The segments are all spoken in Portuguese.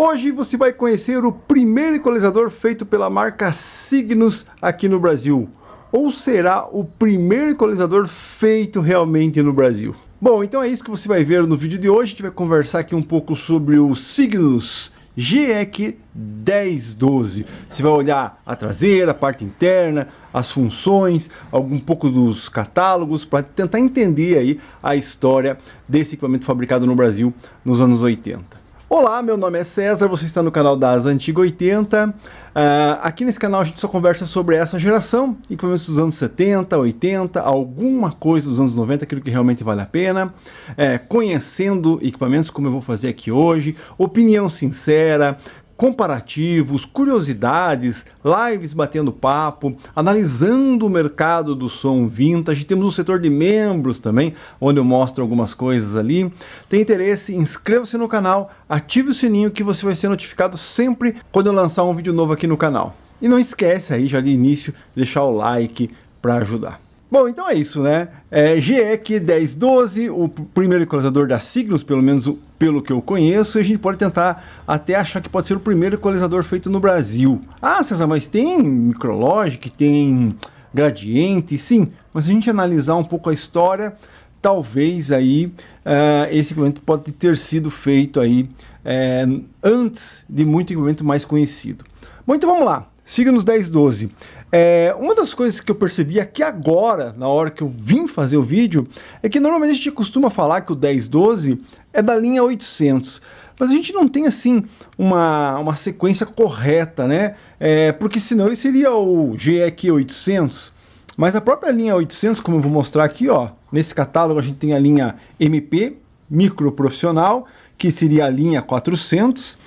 Hoje você vai conhecer o primeiro equalizador feito pela marca Cygnus aqui no Brasil. Ou será o primeiro equalizador feito realmente no Brasil? Bom, então é isso que você vai ver no vídeo de hoje. A gente vai conversar aqui um pouco sobre o Cygnus GEC 1012. Você vai olhar a traseira, a parte interna, as funções, um pouco dos catálogos, para tentar entender aí a história desse equipamento fabricado no Brasil nos anos 80. Olá, meu nome é César, você está no canal das Antiga 80. Aqui nesse canal a gente só conversa sobre essa geração, equipamentos dos anos 70, 80, alguma coisa dos anos 90, aquilo que realmente vale a pena, conhecendo equipamentos como eu vou fazer aqui hoje, opinião sincera, comparativos, curiosidades, lives batendo papo, analisando o mercado do som vintage. Temos um setor de membros também, onde eu mostro algumas coisas ali. Tem interesse? Inscreva-se no canal, ative o sininho que você vai ser notificado sempre quando eu lançar um vídeo novo aqui no canal. E não esquece aí, já de início, deixar o like para ajudar. Bom, então é isso, né? GEC 1012, o primeiro equalizador da Cygnus, pelo menos pelo que eu conheço, e a gente pode tentar até achar que pode ser o primeiro equalizador feito no Brasil. Ah, César, mas tem Micrologic, tem Gradiente, sim, mas se a gente analisar um pouco a história, talvez aí esse equipamento pode ter sido feito aí antes de muito equipamento mais conhecido. Bom, então vamos lá, Cygnus 1012. Uma das coisas que eu percebi aqui agora, na hora que eu vim fazer o vídeo, é que normalmente a gente costuma falar que o 1012 é da linha 800, mas a gente não tem assim uma sequência correta, né? Porque senão ele seria o GEC 800, mas a própria linha 800, como eu vou mostrar aqui, ó, nesse catálogo a gente tem a linha MP, micro profissional, que seria a linha 400,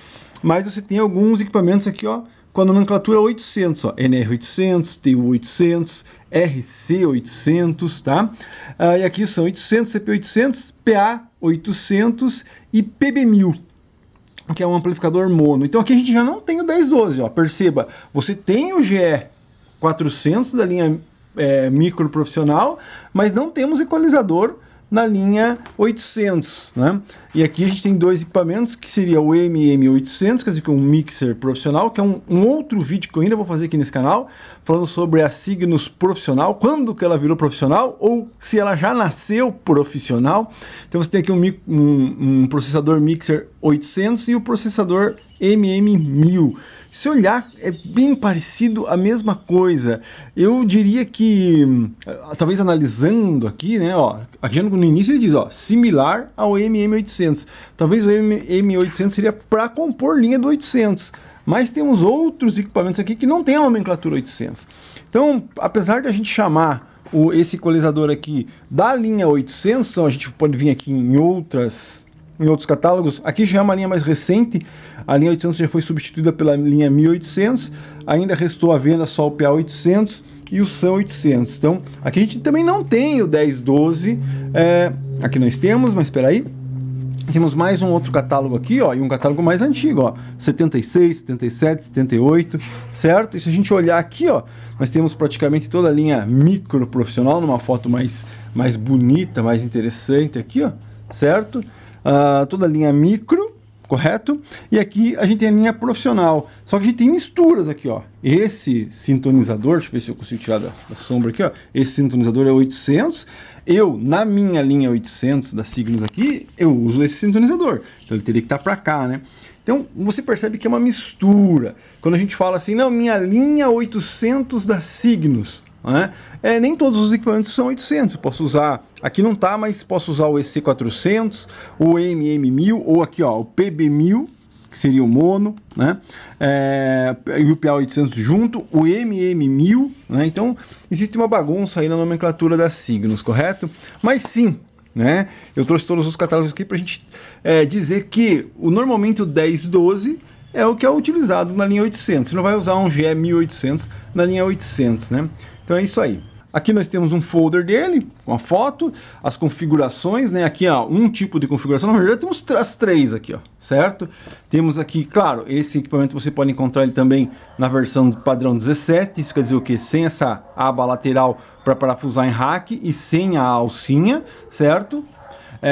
mas você tem alguns equipamentos aqui, ó, com a nomenclatura 800, ó, NR800, TU800, RC800, tá? E aqui são 800, CP800, PA800 e PB1000, que é um amplificador mono. Então aqui a gente já não tem o 1012, ó, perceba, você tem o GE400 da linha micro profissional, mas não temos equalizador na linha 800, né? E aqui a gente tem dois equipamentos, que seria o MM800, quer dizer, que é um mixer profissional, que é um outro vídeo que eu ainda vou fazer aqui nesse canal, falando sobre a Cygnus profissional, quando que ela virou profissional, ou se ela já nasceu profissional. Então você tem aqui um processador mixer 800 e o processador MM1000. Se olhar, é bem parecido a mesma coisa. Eu diria que, talvez analisando aqui, né, ó, aqui no início ele diz, ó, similar ao MM800. Talvez o MM800 seria para compor linha do 800. Mas temos outros equipamentos aqui que não tem a nomenclatura 800. Então, apesar de a gente chamar esse equalizador aqui da linha 800, então a gente pode vir aqui em outros catálogos, aqui já é uma linha mais recente, a linha 800 já foi substituída pela linha 1800, ainda restou à venda só o PA800 e o SAM 800. Então, aqui a gente também não tem o 1012, aqui nós temos, mas espera aí, temos mais um outro catálogo aqui, ó, e um catálogo mais antigo, ó, 76, 77, 78, certo? E se a gente olhar aqui, ó, nós temos praticamente toda a linha micro profissional, numa foto mais bonita, mais interessante aqui, ó, certo? Toda a linha micro, correto? E aqui a gente tem a linha profissional, só que a gente tem misturas aqui, ó. Esse sintonizador, deixa eu ver se eu consigo tirar da sombra aqui, ó. Esse sintonizador é 800. Na minha linha 800 da Cygnus aqui, eu uso esse sintonizador. Então ele teria que estar para cá, né? Então você percebe que é uma mistura. Quando a gente fala assim, não, minha linha 800 da Cygnus, né? Nem todos os equipamentos são 800, eu posso usar, aqui não tá, mas posso usar o EC400, o MM1000, ou aqui ó, o PB1000, que seria o mono, né? E o PA800 junto, o MM1000, né? Então existe uma bagunça aí na nomenclatura da Cygnus, correto? Mas sim, né? Eu trouxe todos os catálogos aqui para a gente dizer que normalmente o 1012 é o que é utilizado na linha 800, você não vai usar um GE1800 na linha 800, né? Então é isso aí. Aqui nós temos um folder dele, com a foto, as configurações, né? Aqui, ó, um tipo de configuração, na verdade temos as três aqui, ó, certo? Temos aqui, claro, esse equipamento você pode encontrar ele também na versão padrão 17, isso quer dizer o quê? Sem essa aba lateral para parafusar em rack e sem a alcinha, certo?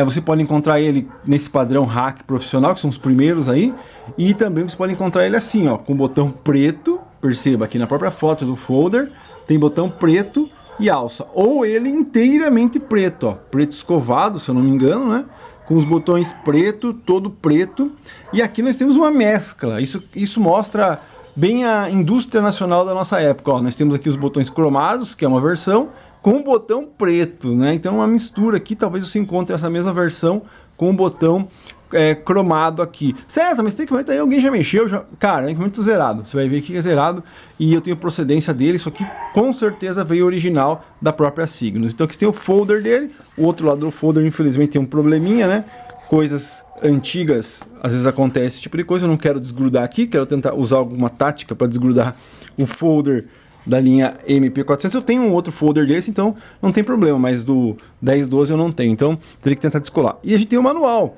Você pode encontrar ele nesse padrão rack profissional, que são os primeiros aí. E também você pode encontrar ele assim, ó, com o botão preto, perceba aqui na própria foto do folder, tem botão preto e alça, ou ele inteiramente preto, ó, preto escovado, se eu não me engano, né? Com os botões preto, todo preto, e aqui nós temos uma mescla, isso mostra bem a indústria nacional da nossa época, ó, nós temos aqui os botões cromados, que é uma versão, com o botão preto, né? Então é uma mistura aqui, talvez você encontre essa mesma versão com o botão cromado aqui. César, mas tem equipamento aí, alguém já mexeu? Cara, é equipamento zerado, você vai ver que é zerado, e eu tenho procedência dele, isso aqui com certeza veio original da própria Cygnus. Então aqui tem o folder dele, o outro lado do folder infelizmente tem um probleminha, né? Coisas antigas, às vezes acontece esse tipo de coisa, eu não quero desgrudar aqui, quero tentar usar alguma tática para desgrudar o folder da linha MP400. Eu tenho um outro folder desse, então não tem problema, mas do 1012 eu não tenho, então teria que tentar descolar. E a gente tem o manual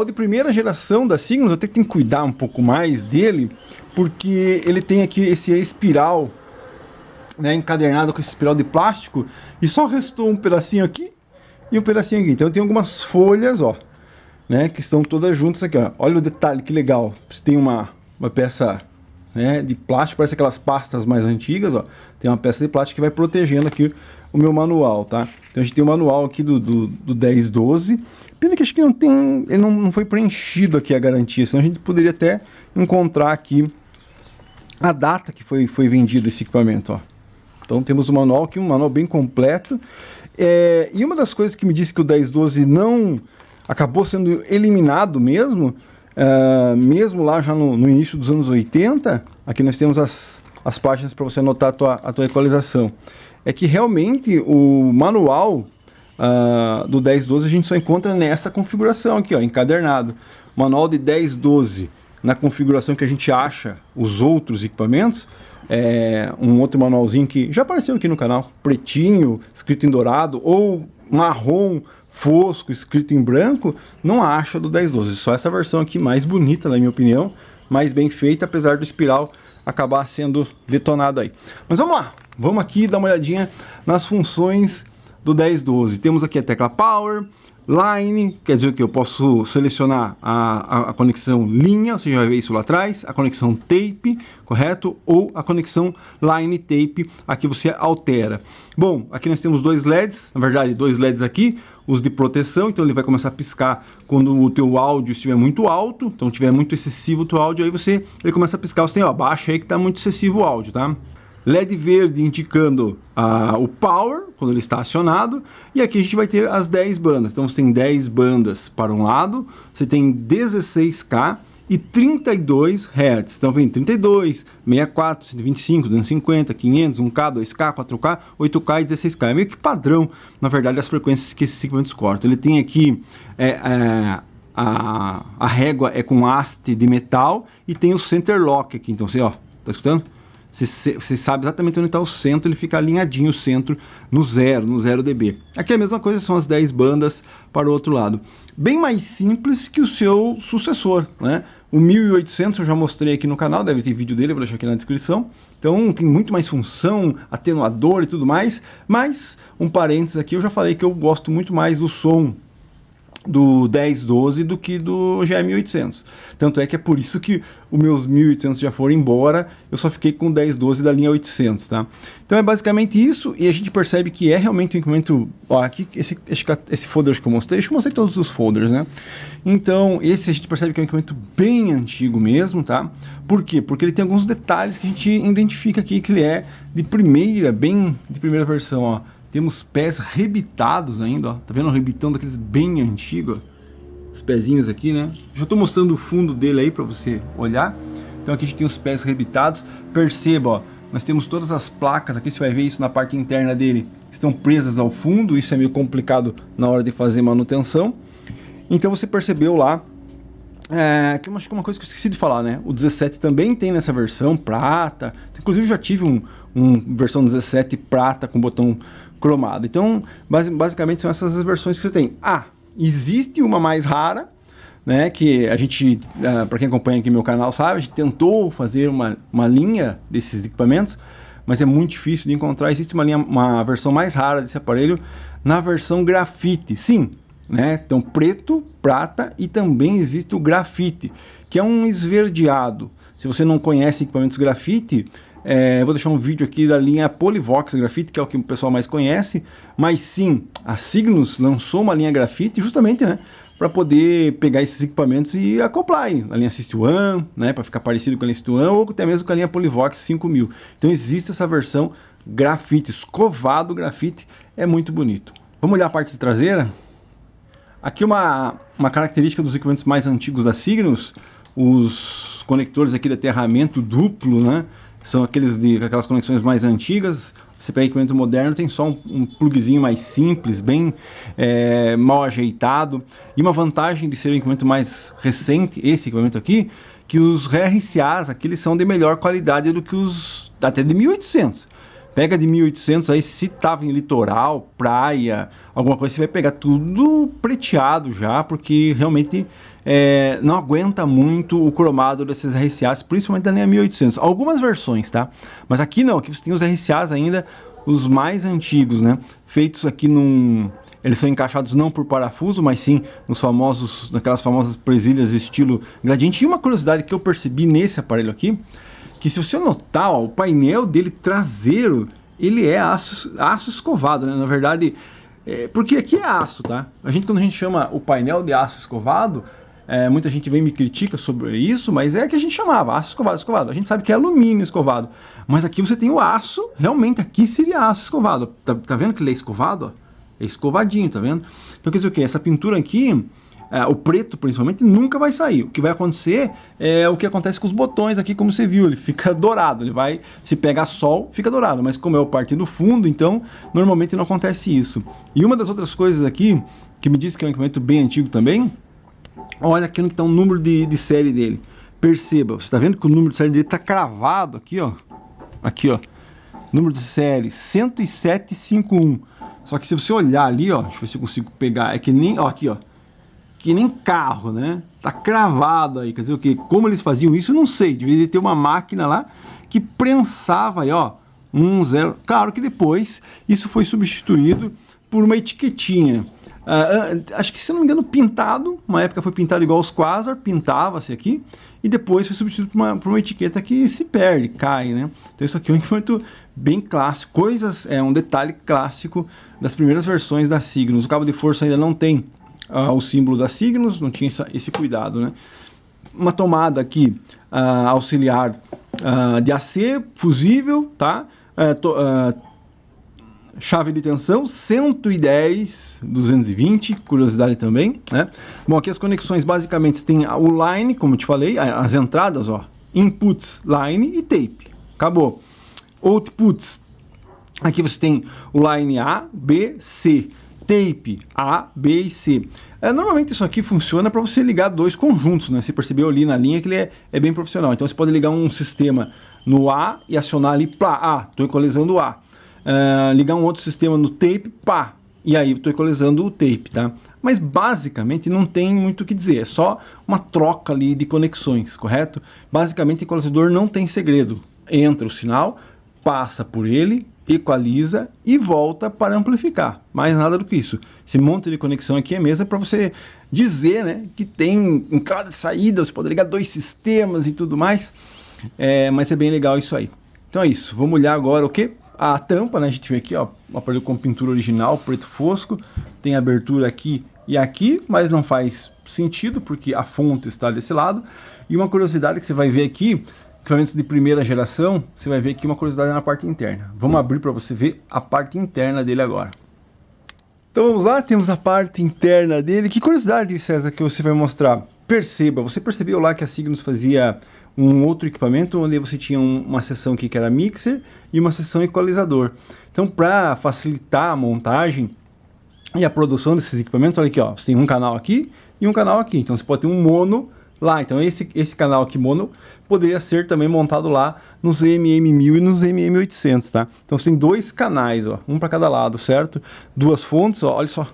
de primeira geração da Cygnus, eu tenho que cuidar um pouco mais dele, porque ele tem aqui esse espiral, né, encadernado com esse espiral de plástico, e só restou um pedacinho aqui e um pedacinho aqui. Então tem algumas folhas, ó, né, que estão todas juntas aqui, ó. Olha o detalhe, que legal. Você tem uma peça, né, de plástico, parece aquelas pastas mais antigas, ó. Tem uma peça de plástico que vai protegendo aqui o meu manual, tá? Então a gente tem o manual aqui do 1012. Pena que acho que não tem, ele não foi preenchido aqui a garantia, senão a gente poderia até encontrar aqui a data que foi vendido esse equipamento, ó. Então temos o manual aqui, um manual bem completo. E uma das coisas que me disse que o 1012 não acabou sendo eliminado mesmo, mesmo lá já no início dos anos 80, aqui nós temos as páginas para você anotar a tua equalização, é que realmente o manual do 1012 a gente só encontra nessa configuração aqui, ó, encadernado. Manual de 1012 na configuração que a gente acha os outros equipamentos, um outro manualzinho que já apareceu aqui no canal, pretinho, escrito em dourado, ou marrom fosco, escrito em branco, não acha do 1012, só essa versão aqui mais bonita, na minha opinião, mais bem feita, apesar do espiral acabar sendo detonado aí. Mas vamos lá, vamos aqui dar uma olhadinha nas funções do 1012. Temos aqui a tecla Power, Line, quer dizer que eu posso selecionar a conexão linha, você já vai ver isso lá atrás, a conexão tape, correto? Ou a conexão line tape, aqui você altera. Bom, aqui nós temos dois LEDs, na verdade dois LEDs aqui, os de proteção, então ele vai começar a piscar quando o teu áudio estiver muito alto, então tiver muito excessivo o teu áudio, aí ele começa a piscar, você tem, ó, baixa aí que está muito excessivo o áudio, tá? LED verde indicando o power, quando ele está acionado, e aqui a gente vai ter as 10 bandas, então você tem 10 bandas para um lado, você tem 16K e 32 Hz, então vem 32, 64, 125, 250, 500, 1K, 2K, 4K, 8K e 16K, é meio que padrão, na verdade, as frequências que esses equipamentos cortam. Ele tem aqui a régua é com haste de metal e tem o center lock aqui, então você, ó, tá escutando? Você sabe exatamente onde está o centro, ele fica alinhadinho o centro no 0 dB. Aqui é a mesma coisa, são as 10 bandas para o outro lado. Bem mais simples que o seu sucessor, né? O 1800 eu já mostrei aqui no canal, deve ter vídeo dele, eu vou deixar aqui na descrição. Então tem muito mais função, atenuador e tudo mais, mas um parênteses aqui, eu já falei que eu gosto muito mais do som do 1012 do que do GE1800. Tanto é que é por isso que os meus 1800 já foram embora, eu só fiquei com o 1012 da linha 800, tá? Então é basicamente isso, e a gente percebe que é realmente um equipamento... Ó, aqui esse folder que eu mostrei todos os folders, né? Então esse a gente percebe que é um equipamento bem antigo mesmo, tá? Por quê? Porque ele tem alguns detalhes que a gente identifica aqui que ele é de primeira, bem de primeira versão, ó. Temos pés rebitados ainda, ó. Tá vendo o rebitão daqueles bem antigos? Os pezinhos aqui, né? Já estou mostrando o fundo dele aí para você olhar. Então aqui a gente tem os pés rebitados. Perceba, ó, nós temos todas as placas aqui, você vai ver isso na parte interna dele, estão presas ao fundo. Isso é meio complicado na hora de fazer manutenção. Então você percebeu lá, que eu acho que é uma coisa que eu esqueci de falar, né? O 17 também tem nessa versão prata. Inclusive eu já tive uma versão 17 prata com botão cromado. Então, basicamente são essas as versões que você tem. Existe uma mais rara, né, que a gente, para quem acompanha aqui meu canal sabe, a gente tentou fazer uma linha desses equipamentos, mas é muito difícil de encontrar. Existe uma versão mais rara desse aparelho na versão grafite, sim, né? Então preto, prata e também existe o grafite, que é um esverdeado. Se você não conhece equipamentos grafite, eu vou deixar um vídeo aqui da linha Polyvox Grafite, que é o que o pessoal mais conhece, mas sim, a Cygnus lançou uma linha grafite justamente, né, para poder pegar esses equipamentos e acoplar aí na linha System, né, para ficar parecido com a linha System ou até mesmo com a linha Polyvox 5000. Então existe essa versão grafite, escovado grafite, é muito bonito. Vamos olhar a parte traseira? Aqui uma característica dos equipamentos mais antigos da Cygnus, os conectores aqui de aterramento duplo, né? São aquelas conexões mais antigas. Você pega equipamento moderno, tem só um plugzinho mais simples, bem mal ajeitado. E uma vantagem de ser um equipamento mais recente, esse equipamento aqui, que os RCAs aqui eles são de melhor qualidade do que os até de 1800. Pega de 1800 aí, se tava em litoral, praia, alguma coisa, você vai pegar tudo preteado já, porque realmente não aguenta muito o cromado desses RCAs, principalmente da linha 1800. Algumas versões, tá? Mas aqui não, aqui você tem os RCAs ainda, os mais antigos, né? Feitos aqui eles são encaixados não por parafuso, mas sim naquelas famosas presilhas estilo gradiente. E uma curiosidade que eu percebi nesse aparelho aqui, que se você notar, ó, o painel dele traseiro, ele é aço escovado, né? Na verdade, porque aqui é aço, tá? Quando a gente chama o painel de aço escovado, muita gente vem e me critica sobre isso, mas é que a gente chamava aço escovado. A gente sabe que é alumínio escovado, mas aqui você tem o aço, realmente aqui seria aço escovado. Tá vendo que ele é escovado? Ó? É escovadinho, tá vendo? Então quer dizer o quê? Essa pintura aqui, o preto principalmente, nunca vai sair. O que vai acontecer é o que acontece com os botões aqui, como você viu, ele fica dourado, se pegar sol, fica dourado, mas como é o parte do fundo, então normalmente não acontece isso. E uma das outras coisas aqui, que me diz que é um equipamento bem antigo também, olha aqui onde está o número de série dele. Perceba, você está vendo que o número de série dele está cravado aqui, ó. Aqui, ó. Número de série 10751. Só que se você olhar ali, ó, deixa eu ver se eu consigo pegar, é que nem, ó, aqui, ó. Que nem carro, né? Tá cravado aí, quer dizer o quê? Como eles faziam isso, eu não sei. Devia ter uma máquina lá que prensava aí, ó, 0. Claro que depois isso foi substituído por uma etiquetinha. Acho que, se não me engano, pintado. Uma época foi pintado igual os Quasar, pintava-se aqui. E depois foi substituído por uma etiqueta que se perde, cai, né? Então isso aqui é um equipamento bem clássico. Um detalhe clássico das primeiras versões da Cygnus. O cabo de força ainda não tem o símbolo da Cygnus, não tinha esse cuidado, né? Uma tomada aqui auxiliar de AC, fusível, tá? Chave de tensão 110, 220, curiosidade também, né? Bom, aqui as conexões basicamente tem o line, como eu te falei, as entradas, ó, inputs, line e tape, acabou. Outputs, aqui você tem o line A, B, C, tape A, B e C. Normalmente isso aqui funciona para você ligar dois conjuntos, né? Você percebeu ali na linha que ele é bem profissional. Então você pode ligar um sistema no A e acionar ali, pá, estou equalizando o A. Ligar um outro sistema no tape, pá, e aí estou equalizando o tape, tá? Mas basicamente não tem muito o que dizer, é só uma troca ali de conexões, correto? Basicamente o equalizador não tem segredo. Entra o sinal, passa por ele, equaliza e volta para amplificar. Mais nada do que isso. Esse monte de conexão aqui é mesmo para você dizer, né, que tem entrada e saída, você pode ligar dois sistemas e tudo mais. Mas é bem legal isso aí. Então é isso. Vamos olhar agora o que? A tampa, né? A gente vê aqui, ó, um aparelho com pintura original, preto fosco. Tem abertura aqui e aqui, mas não faz sentido porque a fonte está desse lado. E uma curiosidade que você vai ver aqui, equipamentos de primeira geração, você vai ver aqui uma curiosidade na parte interna. Vamos abrir para você ver a parte interna dele agora. Então vamos lá, temos a parte interna dele. Que curiosidade, César, que você vai mostrar? Perceba, você percebeu lá que a Cygnus fazia um outro equipamento onde você tinha uma seção aqui que era mixer e uma seção equalizador. Então, para facilitar a montagem e a produção desses equipamentos, olha aqui, ó, você tem um canal aqui e um canal aqui. Então você pode ter um mono lá. Então esse canal aqui mono poderia ser também montado lá nos MM1000 e nos MM800, tá? Então você tem dois canais, ó, um para cada lado, certo? Duas fontes, ó, olha só,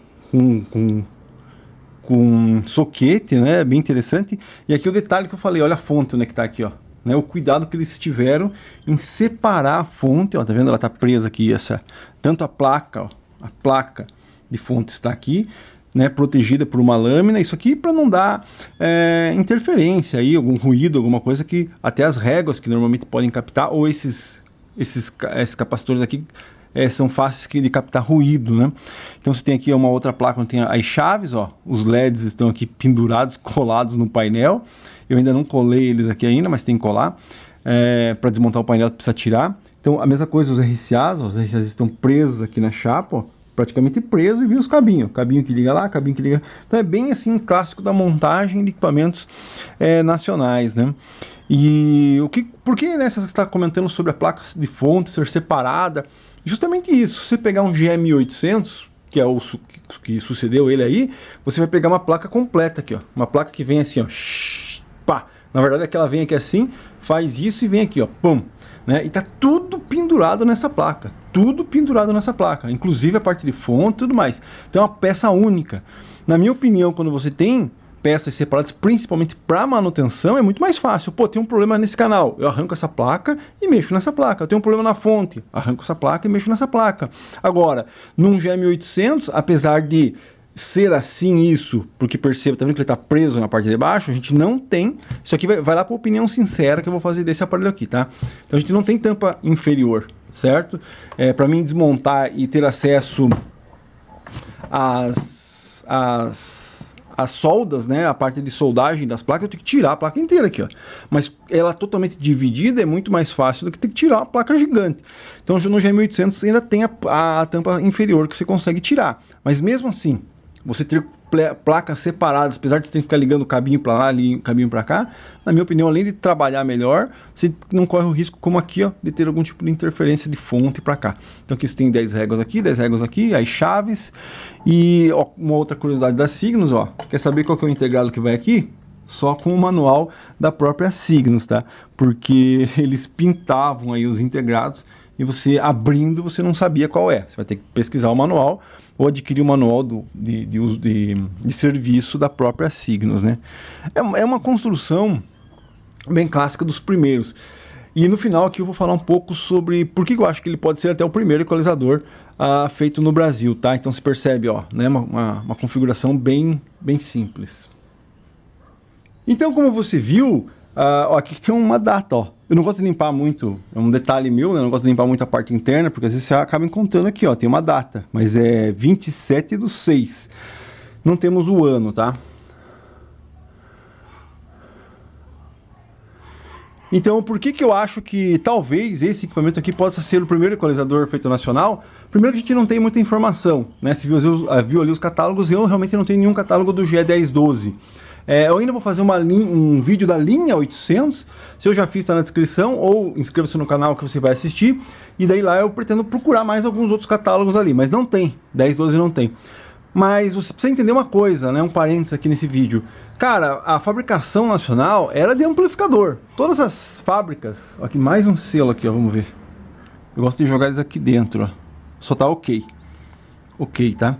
com soquete, né? Bem interessante. E aqui o detalhe que eu falei, olha a fonte onde é que tá aqui, ó. Né? O cuidado que eles tiveram em separar a fonte, ó, tá vendo? Ela tá presa aqui, tanto a placa, ó, a placa de fonte está aqui, né, protegida por uma lâmina, isso aqui para não dar interferência aí, algum ruído, alguma coisa que até as réguas que normalmente podem captar, ou esses capacitores aqui são fáceis de captar ruído, né? Então você tem aqui uma outra placa onde tem as chaves, ó, os LEDs estão aqui pendurados, colados no painel. Eu ainda não colei eles aqui ainda, mas tem que colar. Para desmontar o painel precisa tirar. Então a mesma coisa os RCAs, os RCAs estão presos aqui na chapa, ó, praticamente preso, e vi os cabinhos, cabinho que liga lá, cabinho que liga. Então é bem assim um clássico da montagem de equipamentos nacionais, né? E por que, né, você está comentando sobre a placa de fonte ser separada? Justamente isso, se você pegar um GM800, que é o que sucedeu ele aí, você vai pegar uma placa completa aqui, ó, uma placa que vem assim, ó, pá. Na verdade é que ela vem aqui assim, faz isso e vem aqui, ó, pum. Né? E tá tudo pendurado nessa placa, inclusive a parte de fonte e tudo mais. Então é uma peça única. Na minha opinião, quando você tem peças separadas, principalmente para manutenção, é muito mais fácil. Pô, tem um problema nesse canal, eu arranco essa placa e mexo nessa placa. Eu tenho um problema na fonte, arranco essa placa e mexo nessa placa. Agora, num GM800, apesar de ser assim isso, porque perceba, tá vendo que ele está preso na parte de baixo, a gente não tem, isso aqui vai lá para a opinião sincera que eu vou fazer desse aparelho aqui, tá? Então a gente não tem tampa inferior, certo? Para mim desmontar e ter acesso às soldas, né, a parte de soldagem das placas, eu tenho que tirar a placa inteira aqui, ó. Mas ela totalmente dividida é muito mais fácil do que ter que tirar uma placa gigante. Então no GM800 ainda tem a tampa inferior que você consegue tirar, mas mesmo assim, você ter placas separadas, apesar de você ter que ficar ligando o cabinho para lá, cabinho para cá, na minha opinião, além de trabalhar melhor, você não corre o risco, como aqui, ó, de ter algum tipo de interferência de fonte para cá. Então aqui você tem 10 réguas aqui, as chaves, e ó, uma outra curiosidade da Cygnus, ó, quer saber qual que é o integrado que vai aqui? Só com o manual da própria Cygnus, tá? Porque eles pintavam aí os integrados, e você abrindo, você não sabia qual é. Você vai ter que pesquisar o manual ou adquirir o manual de serviço da própria Cygnus, né? É uma construção bem clássica dos primeiros. E no final aqui eu vou falar um pouco sobre por que eu acho que ele pode ser até o primeiro equalizador feito no Brasil, tá? Então se percebe, ó, né, uma configuração bem simples. Então, como você viu, ó, aqui tem uma data, ó. Eu não gosto de limpar muito, é um detalhe meu, né? Eu não gosto de limpar muito a parte interna, porque às vezes você acaba encontrando aqui, ó, tem uma data, mas é 27/6. Não temos o ano, tá? Então, por que eu acho que talvez esse equipamento aqui possa ser o primeiro equalizador feito nacional? Primeiro que a gente não tem muita informação, né? Se viu ali os catálogos, eu realmente não tenho nenhum catálogo do GE1012. Eu ainda vou fazer um vídeo da linha 800, se eu já fiz, está na descrição, ou inscreva-se no canal que você vai assistir, e daí lá eu pretendo procurar mais alguns outros catálogos ali, mas não tem, 1012 não tem. Mas você precisa entender uma coisa, né, um parênteses aqui nesse vídeo. Cara, a fabricação nacional era de amplificador. Todas as fábricas, aqui mais um selo aqui, ó, vamos ver. Eu gosto de jogar eles aqui dentro, ó. Só tá ok. Ok, tá?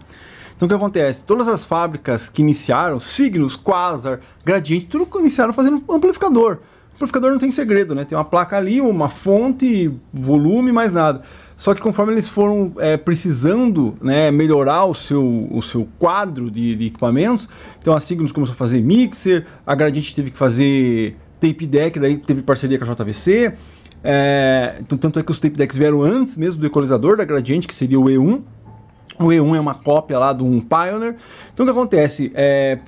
Então o que acontece? Todas as fábricas que iniciaram, Cygnus, Quasar, Gradiente, tudo que iniciaram fazendo amplificador. O amplificador não tem segredo, né? Tem uma placa ali, uma fonte, volume, mais nada. Só que conforme eles foram precisando, né, melhorar o seu quadro de equipamentos, então a Cygnus começou a fazer mixer, a Gradiente teve que fazer tape deck, daí teve parceria com a JVC. Então, tanto é que os tape decks vieram antes mesmo do equalizador da Gradiente, que seria o E1. O E1 é uma cópia lá de um Pioneer. Então o que acontece?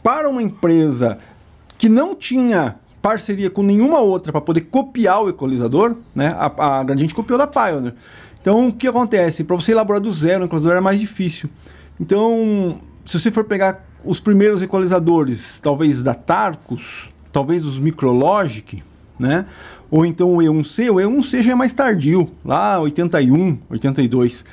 Para uma empresa que não tinha parceria com nenhuma outra para poder copiar o equalizador, né, a Gradiente copiou da Pioneer. Então o que acontece? Para você elaborar do zero o equalizador era mais difícil. Então, se você for pegar os primeiros equalizadores, talvez da Tarcus, talvez os Micrologic, né, ou então o E1C já é mais tardio, lá 81, 82.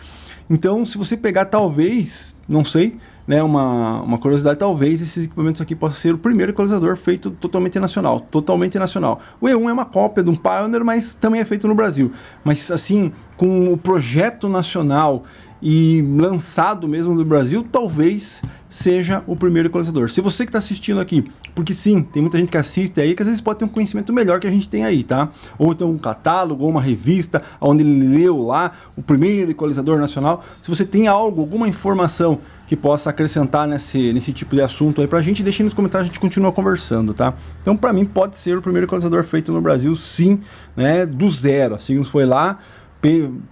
Então, se você pegar, talvez, não sei, né, uma curiosidade, talvez esses equipamentos aqui possam ser o primeiro equalizador feito totalmente nacional. Totalmente nacional. O E1 é uma cópia de um Pioneer, mas também é feito no Brasil. Mas, assim, com o projeto nacional e lançado mesmo no Brasil, talvez seja o primeiro equalizador. Se você que está assistindo aqui, porque sim, tem muita gente que assiste aí que às vezes pode ter um conhecimento melhor que a gente tem aí, tá? Ou então um catálogo, ou uma revista, onde ele leu lá o primeiro equalizador nacional. Se você tem algo, alguma informação que possa acrescentar nesse tipo de assunto aí pra gente, deixa aí nos comentários, a gente continua conversando, tá? Então, pra mim, pode ser o primeiro equalizador feito no Brasil, sim, né? Do zero. A Cygnus foi lá,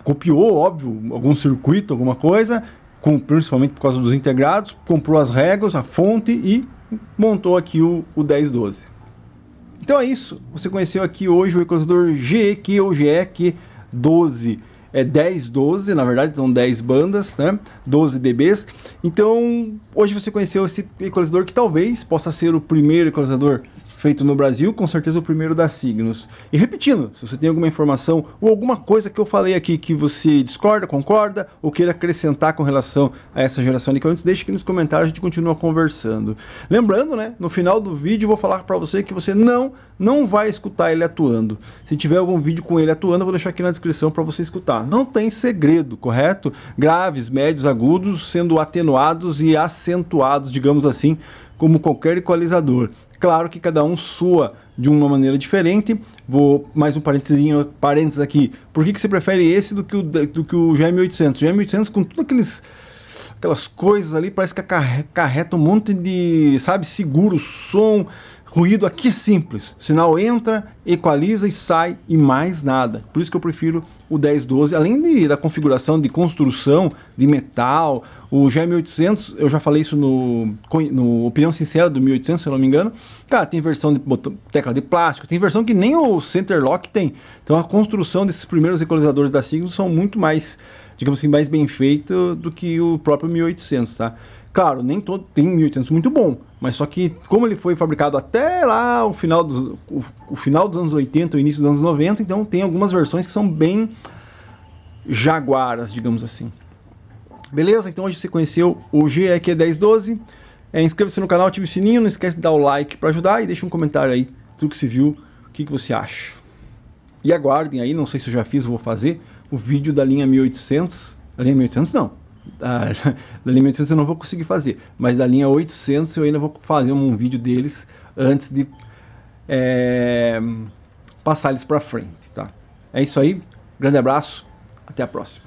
copiou, óbvio, algum circuito, alguma coisa, principalmente por causa dos integrados, comprou as réguas, a fonte e montou aqui o 1012. Então é isso, você conheceu aqui hoje o equalizador GEQ ou GEQ12, é 1012, na verdade são 10 bandas, né? 12 dBs. Então hoje você conheceu esse equalizador que talvez possa ser o primeiro equalizador feito no Brasil, com certeza o primeiro da Cygnus. E repetindo, se você tem alguma informação ou alguma coisa que eu falei aqui que você discorda, concorda ou queira acrescentar com relação a essa geração de equipamentos, deixe aqui nos comentários, a gente continua conversando. Lembrando, né, no final do vídeo eu vou falar para você que você não vai escutar ele atuando. Se tiver algum vídeo com ele atuando, eu vou deixar aqui na descrição para você escutar. Não tem segredo, correto? Graves, médios, agudos sendo atenuados e acentuados, digamos assim, como qualquer equalizador. Claro que cada um soa de uma maneira diferente. Vou mais um parênteses aqui. Por que você prefere esse do que o GM800? O GM800 com todas aquelas coisas ali, parece que acarreta um monte de, sabe, seguro, som, ruído. Aqui é simples. O sinal entra, equaliza e sai e mais nada. Por isso que eu prefiro o 1012. Além da configuração de construção de metal, o GM800, eu já falei isso no Opinião Sincera do 1800, se eu não me engano. Cara, tem versão de tecla de plástico, tem versão que nem o Center Lock tem. Então a construção desses primeiros equalizadores da Cygnus são muito mais, digamos assim, mais bem feita do que o próprio 1800, tá? Claro, nem todo tem 1800 muito bom, mas só que como ele foi fabricado até lá o final dos anos 80, o início dos anos 90, então tem algumas versões que são bem jaguaras, digamos assim. Beleza? Então hoje você conheceu o GEQ 1012. Inscreva-se no canal, ative o sininho, não esquece de dar o like para ajudar e deixa um comentário aí tudo que você viu, o que você acha. E aguardem aí, não sei se eu já fiz ou vou fazer, o vídeo da linha 1800. Da linha 1800 não. Da linha 1800 eu não vou conseguir fazer, mas da linha 800 eu ainda vou fazer um vídeo deles antes de passar eles para frente, tá? É isso aí, grande abraço, até a próxima.